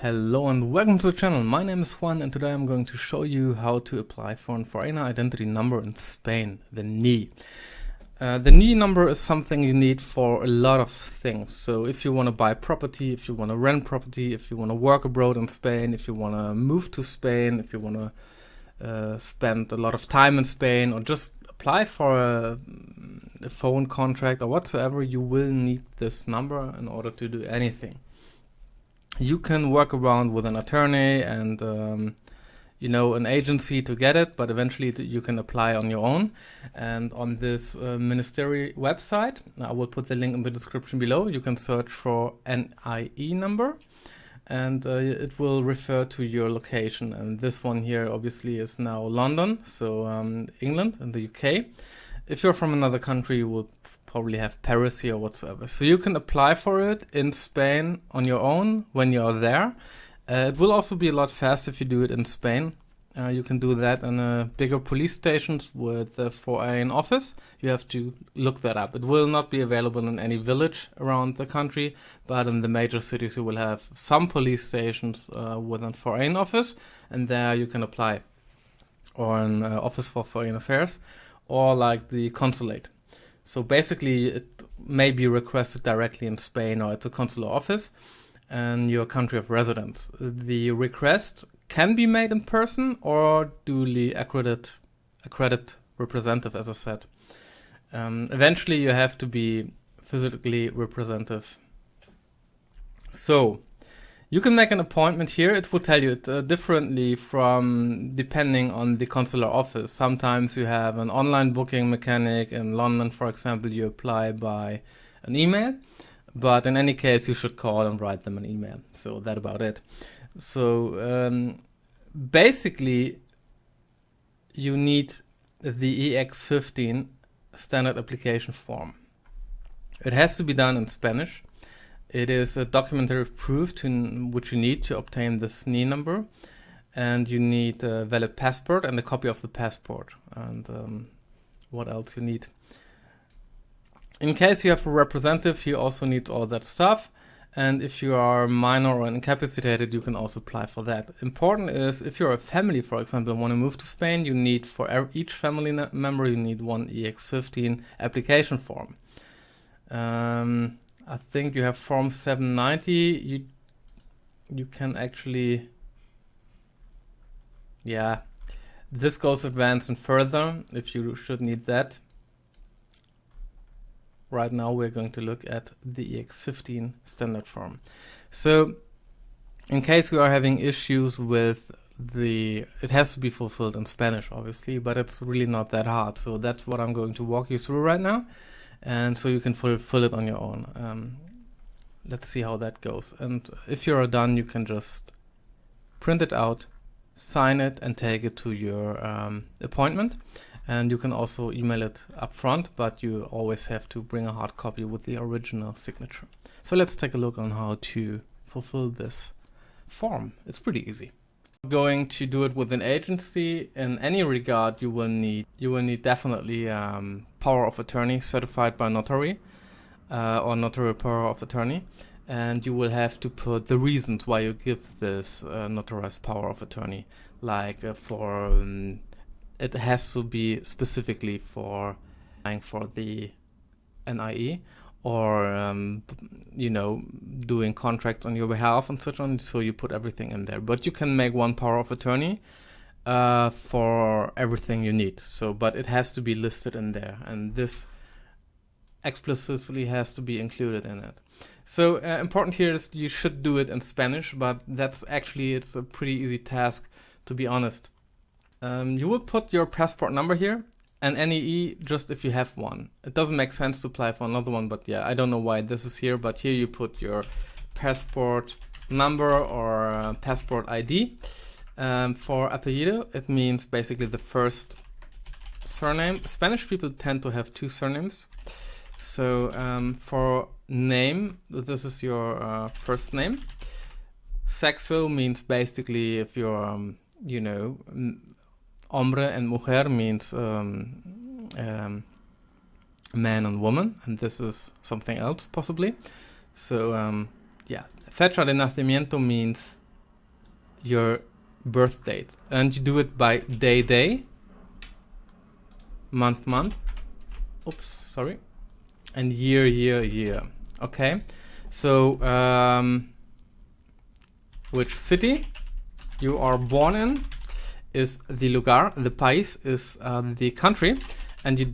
Hello and welcome to the channel. My name is Juan and today I'm going to show you how to apply for an foreigner identity number in Spain, the N.I.E. The N.I.E. number is something you need for a lot of things. So if you want to buy property, if you want to rent property, if you want to work abroad in Spain, if you want to move to Spain, if you want to spend a lot of time in Spain, or just apply for a phone contract or whatsoever, you will need this number in order to do anything. You can work around with an attorney and an agency to get it, but eventually you can apply on your own. And on this ministry website, I will put the link in the description below, you can search for N.I.E. number and it will refer to your location. And this one here obviously is now London, so England and the UK. If you're from another country, you will probably have Paris here or whatsoever. So you can apply for it in Spain on your own when you're there. It will also be a lot faster if you do it in Spain. You can do that in bigger police stations with the foreign office. You have to look that up. It will not be available in any village around the country, but in the major cities you will have some police stations with a foreign office, and there you can apply. Or an office for foreign affairs, or like the consulate. So basically it may be requested directly in Spain, or it's a consular office and your country of residence. The request can be made in person or duly accredited representative, as I said. Eventually you have to be physically representative. So you can make an appointment here. It will tell you it differently from depending on the consular office. Sometimes you have an online booking mechanic. In London, for example, you apply by an email. But in any case, you should call and write them an email. So that's about it. So basically, you need the EX-15 standard application form. It has to be done in Spanish. It is a documentary proof which you need to obtain this N.I.E. number, and you need a valid passport and a copy of the passport. And what else you need? In case you have a representative, you also need all that stuff. And if you are minor or incapacitated, you can also apply for that. Important is if you're a family, for example, and want to move to Spain, you need for each family member, you need one EX-15 application form. I think you have form 790. You can actually, this goes advanced and further if you should need that. Right now we're going to look at the EX-15 standard form. So in case we are having issues with it has to be fulfilled in Spanish obviously, but it's really not that hard. So that's what I'm going to walk you through right now. And so you can fulfill it on your own. Let's see how that goes. And if you're done, you can just print it out, sign it, and take it to your appointment. And you can also email it up front, but you always have to bring a hard copy with the original signature. So let's take a look on how to fulfill this form. It's pretty easy. Going to do it with an agency in any regard, you will need definitely power of attorney certified by notary or notary power of attorney, and you will have to put the reasons why you give this notarized power of attorney, like it has to be specifically for the N.I.E. or doing contracts on your behalf and such on, so you put everything in there. But you can make one power of attorney for everything you need. So, but it has to be listed in there, and this explicitly has to be included in it. So important here is you should do it in Spanish, but it's a pretty easy task, to be honest. You will put your passport number here, and N.I.E. just if you have one. It doesn't make sense to apply for another one, but yeah, I don't know why this is here, but here you put your passport number or passport ID. For apellido, it means basically the first surname. Spanish people tend to have two surnames. So for name, this is your first name. Sexo means basically if you're, hombre and mujer means man and woman, and this is something else possibly. So fecha de nacimiento means your birth date, and you do it by day, month, oops, sorry, and year. Okay, so which city you are born in is the lugar, the país is the country, and you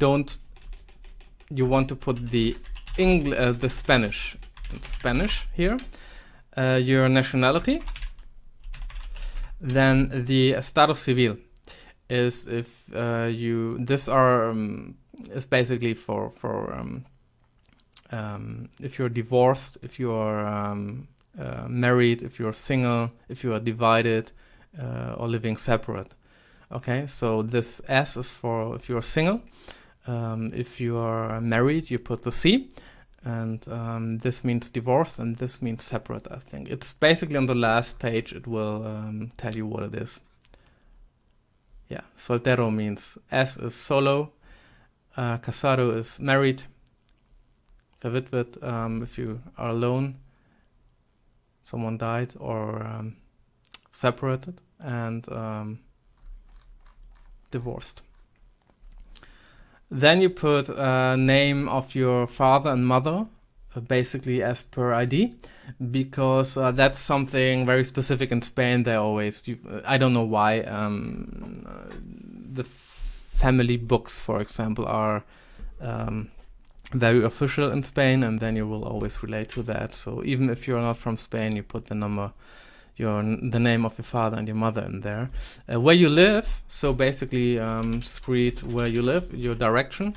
want to put the Spanish here, your nationality. Then the estado civil is if is basically for if you're divorced, if you are married, if you're single, if you are divided, or living separate. Okay, so this S is for if you're single. If you are married, you put the C, and this means divorce, and this means separate. I think it's basically on the last page. It will tell you what it is. Yeah, soltero means S is solo, casado is married, verwitwet if you are alone, someone died, or separated, and divorced. Then you put name of your father and mother, basically as per ID, because that's something very specific in Spain. They always do. I don't know why. The family books, for example, are very official in Spain, and then you will always relate to that. So even if you're not from Spain, you put the number, the name of your father and your mother in there. Where you live, so basically street where you live, your direction.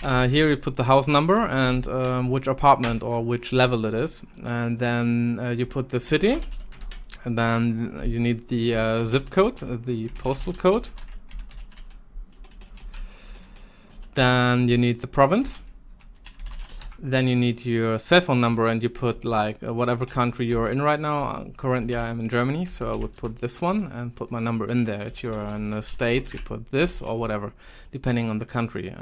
Here you put the house number and which apartment or which level it is, and then you put the city, and then you need the zip code, the postal code. Then you need the province. Then you need your cell phone number, and you put like whatever country you're in right now. Currently I am in Germany, so I would put this one and put my number in there. If you're in the States, you put this or whatever, depending on the country.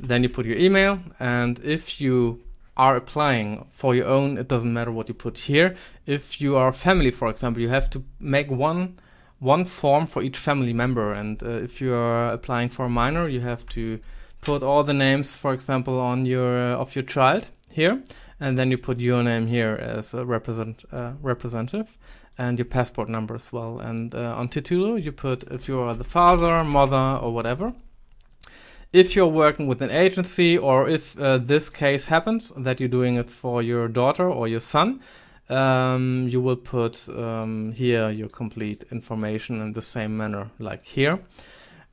Then you put your email, and if you are applying for your own, it doesn't matter what you put here. If you are family, for example, you have to make one form for each family member, and if you are applying for a minor, you have to put all the names, for example, on your of your child here, and then you put your name here as a representative, and your passport number as well. And on titulo, you put if you are the father, mother, or whatever. If you're working with an agency, or if this case happens that you're doing it for your daughter or your son, you will put here your complete information in the same manner like here.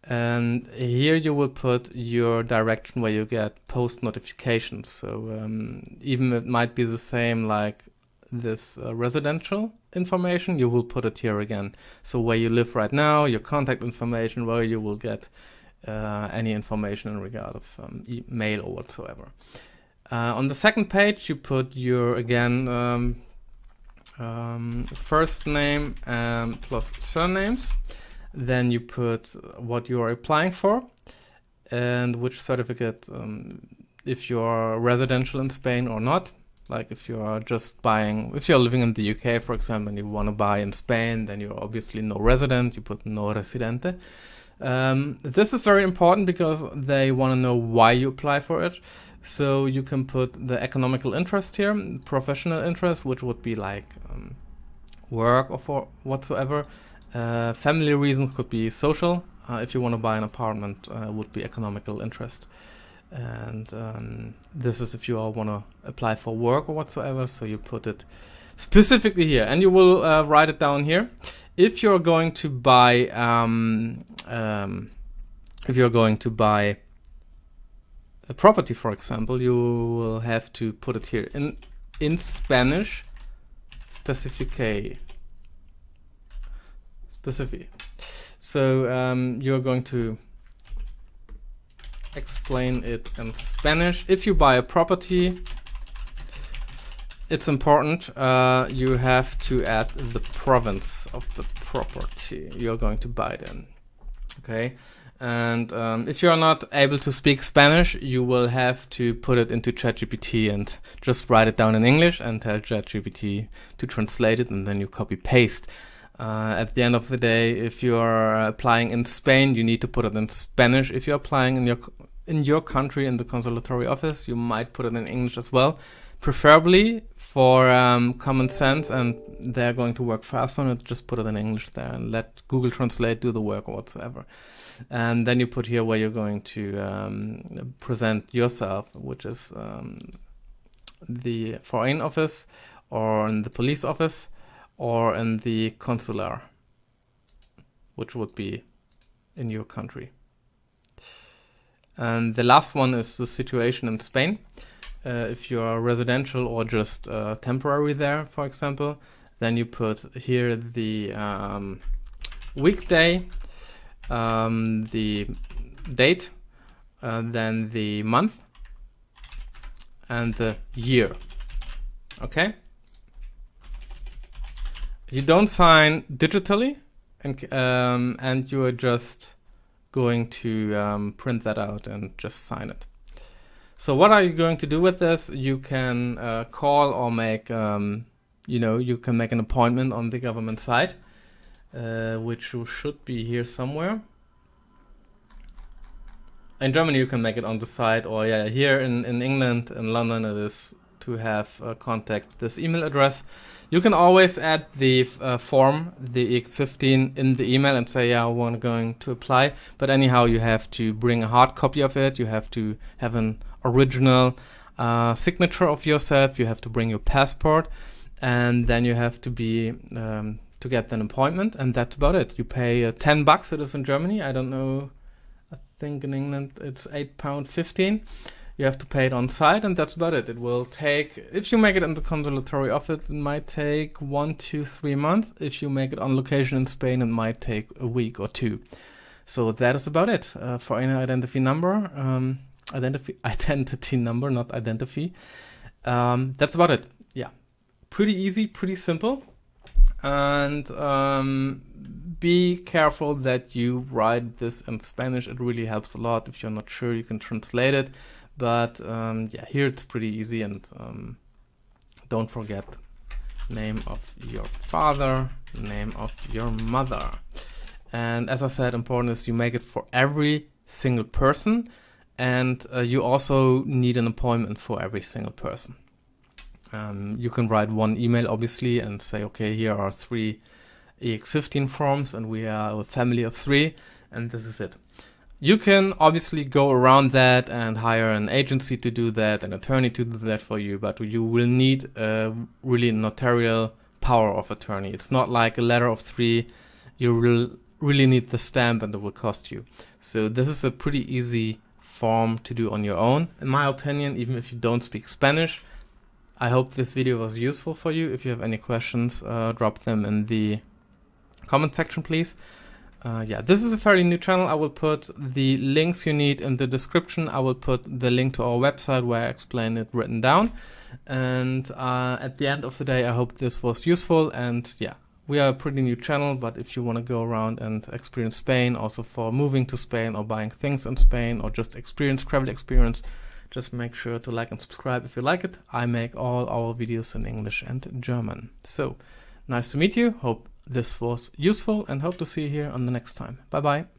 And here you will put your direction where you get post notifications. So even it might be the same like this residential information, you will put it here again. So where you live right now, your contact information, where you will get any information in regard of mail or whatsoever. On the second page, you put your again first name plus surnames. Then you put what you are applying for and which certificate, if you are residential in Spain or not. Like if you are just buying, if you're living in the UK, for example, and you want to buy in Spain, then you're obviously no resident, you put no residente. This is very important because they want to know why you apply for it. So you can put the economical interest here, professional interest, which would be like work or for whatsoever. Family reasons could be social. If you want to buy an apartment, would be economical interest. And this is if you all want to apply for work or whatsoever. So you put it specifically here, and you will write it down here. If you're going to buy, a property, for example, you will have to put it here in Spanish. Specific. So you're going to explain it in Spanish. If you buy a property, it's important. You have to add the province of the property you're going to buy it in. Okay. And if you're not able to speak Spanish, you will have to put it into ChatGPT and just write it down in English and tell ChatGPT to translate it, and then you copy paste. At the end of the day, if you're applying in Spain, you need to put it in Spanish. If you're applying in your country in the consulatory office, you might put it in English as well, preferably for common sense, and they're going to work fast on it. Just put it in English there and let Google Translate do the work or whatsoever. And then you put here where you're going to present yourself, which is the foreign office, or in the police office, or in the consular, which would be in your country. And the last one is the situation in Spain. If you're residential or just temporary there, for example, then you put here the weekday, the date, then the month, and the year. Okay? You don't sign digitally, and you are just going to print that out and just sign it. So what are you going to do with this? You can call or make, you can make an appointment on the government site, which should be here somewhere. In Germany, you can make it on the site, or here in England, in London, it is to have contact this email address. You can always add the form, the EX-15, in the email and say, yeah, I'm going to apply. But anyhow, you have to bring a hard copy of it. You have to have an original signature of yourself. You have to bring your passport, and then you have to be to get an appointment, and that's about it. You pay $10. It is in Germany. I don't know. I think in England it's £8.15. You have to pay it on site, and that's about it. It will take, if you make it in the consulatory office, it might take 1 to 3 months. If you make it on location in Spain, it might take a week or two. So that is about it for any identity number. Identity number, not identity. That's about it. Yeah, pretty easy, pretty simple. And be careful that you write this in Spanish. It really helps a lot. If you're not sure, you can translate it. But here it's pretty easy, and don't forget name of your father, name of your mother. And as I said, important is you make it for every single person, and you also need an appointment for every single person. You can write one email, obviously, and say, okay, here are 3 EX-15 forms, and we are a family of 3, and this is it. You can obviously go around that and hire an agency to do that, an attorney to do that for you, but you will need a really notarial power of attorney. It's not like a letter of 3. You will really need the stamp, and it will cost you. So this is a pretty easy form to do on your own, in my opinion, even if you don't speak Spanish. I hope this video was useful for you. If you have any questions, drop them in the comment section, please. This is a fairly new channel. I will put the links you need in the description. I will put the link to our website where I explain it written down. And at the end of the day, I hope this was useful. And we are a pretty new channel, but if you want to go around and experience Spain, also for moving to Spain or buying things in Spain, or just travel experience, just make sure to like and subscribe if you like it. I make all our videos in English and German. So nice to meet you. Hope this was useful, and hope to see you here on the next time. Bye bye.